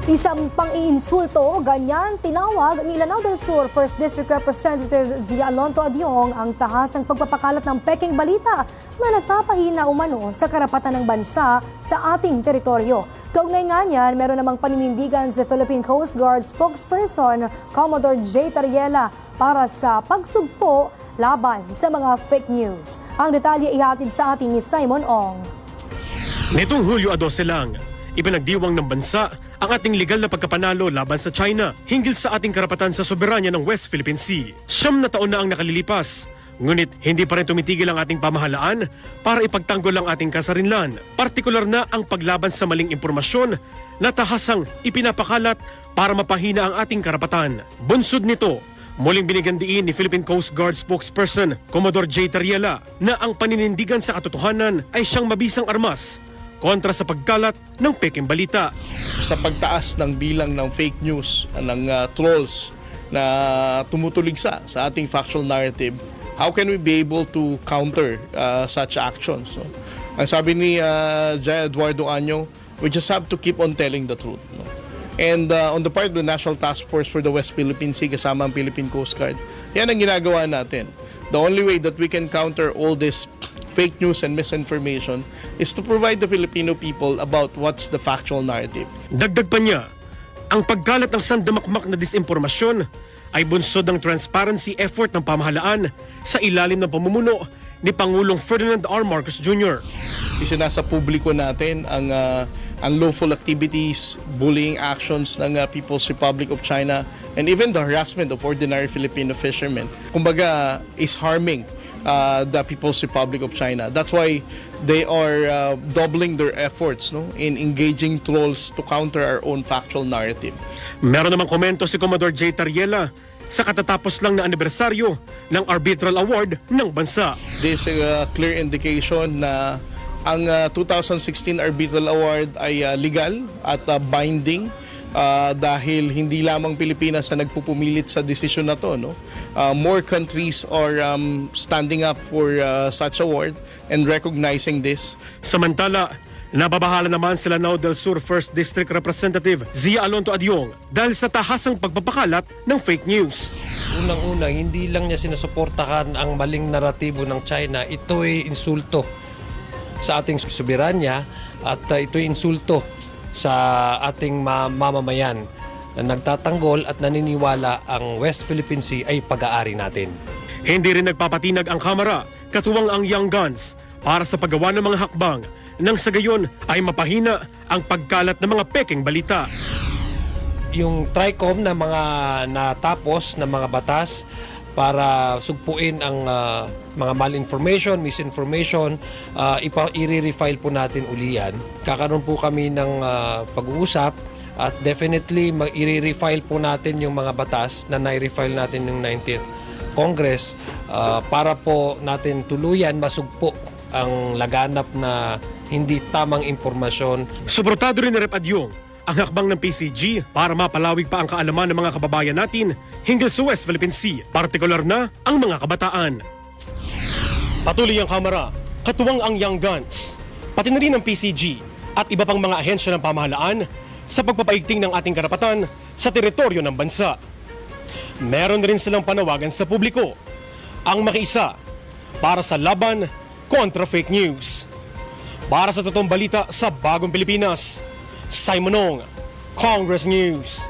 Isang pang-iinsulto, ganyan tinawag ni Lanao del Sur 1st District Representative Zia Alonto Adyong ang tahasang pagpapakalat ng pekeng balita na nagpapahina umano sa karapatan ng bansa sa ating teritoryo. Kaugnay nga niyan, meron namang paninindigan sa Philippine Coast Guard spokesperson Commodore J. Tariela para sa pagsugpo laban sa mga fake news. Ang detalye ihatid sa atin ni Simon Ong. Nitong Hulyo 12 lang, ipinagdiwang ng bansa ang ating legal na pagkapanalo laban sa China hinggil sa ating karapatan sa soberanya ng West Philippine Sea. 9 na taon na ang nakalilipas, ngunit hindi pa rin tumitigil ang ating pamahalaan para ipagtanggol ang ating kasarinlan. Partikular na ang paglaban sa maling impormasyon na tahasang ipinapakalat para mapahina ang ating karapatan. Bunsod nito, muling binigyan diin ni Philippine Coast Guard spokesperson Commodore J. Tariela na ang paninindigan sa katotohanan ay siyang mabisang armas kontra sa pagkalat ng pekeng balita. Sa pagtaas ng bilang ng fake news, ng trolls na tumutuligsa sa ating factual narrative, how can we be able to counter such actions? So, ang sabi ni J. Eduardo Año, we just have to keep on telling the truth. No? And on the part of the National Task Force for the West Philippine Sea, kasama ang Philippine Coast Guard, yan ang ginagawa natin. The only way that we can counter all this fake news and misinformation is to provide the Filipino people about what's the factual narrative. Dagdag pa niya, ang pagkalat ng sandamakmak na disinformasyon ay bunsod ng transparency effort ng pamahalaan sa ilalim ng pamumuno ni Pangulong Ferdinand R. Marcos Jr. Isinasa publiko natin ang lawful activities, bullying actions ng People's Republic of China, and even the harassment of ordinary Filipino fishermen. Kumbaga, is harming the People's Republic of China. That's why they are doubling their efforts, no, in engaging trolls to counter our own factual narrative. Meron namang komento si Commodore J. Tariela sa katatapos lang na anibersaryo ng Arbitral Award ng bansa. This is a clear indication na ang 2016 Arbitral Award ay legal at binding dahil hindi lamang Pilipinas na nagpupumilit sa desisyon na to. No? More countries are standing up for such award and recognizing this. Samantala, nababahala naman sila Lanao del Sur 1st District Representative Zia Alonto Adyong dahil sa tahasang pagpapakalat ng fake news. Unang-una, hindi lang niya sinusuportahan ang maling naratibo ng China. Ito ay insulto sa ating soberanya at ito'y insulto sa ating mamamayan na nagtatanggol at naniniwala ang West Philippine Sea ay pag-aari natin. Hindi rin nagpapatinag ang Kamara, katuwang ang Young Guns, para sa paggawa ng mga hakbang nang sa gayon ay mapahina ang pagkalat ng mga pekeng balita. Yung TRICOM na mga natapos na mga batas para sugpuin ang mga malinformation, misinformation, i-re-refile po natin uli yan. Kakaroon po kami ng pag-uusap at definitely i-re-refile po natin yung mga batas na na-refile natin ng 19th Congress para po natin tuluyan masugpo ang laganap na hindi tamang impormasyon. Suportado rin ni Rep. Adyong ang hakbang ng PCG para mapalawig pa ang kaalaman ng mga kababayan natin hinggil sa West Philippine Sea, partikular na ang mga kabataan. Patuloy ang Kamara, katuwang ang Young Guns, pati na rin ang PCG at iba pang mga ahensya ng pamahalaan sa pagpapaigting ng ating karapatan sa teritoryo ng bansa. Meron rin silang panawagan sa publiko ang makiisa para sa laban kontra fake news. Para sa totoong balita sa Bagong Pilipinas, Simon Ong, Congress News.